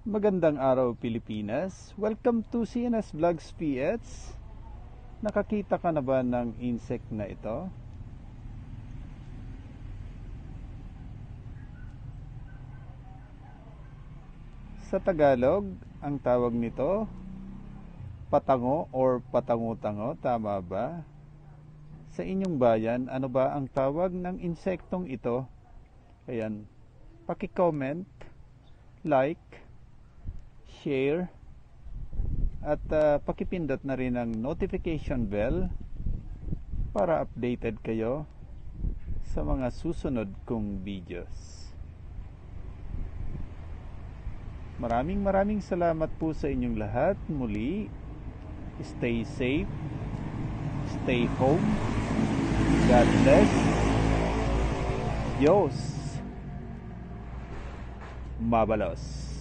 Magandang araw Pilipinas. Welcome to CNS Vlogs PH. Nakakita ka na ba ng insect na ito? Sa Tagalog, ang tawag nito patango or patango-tango, tama ba? Sa inyong bayan, ano ba ang tawag ng insektong ito? Ayan, paki-comment, like, share, at pakipindot na rin ang notification bell para updated kayo sa mga susunod kong videos. Maraming salamat po sa inyong lahat. Muli, stay safe, stay home. God bless. Diyos mabalos.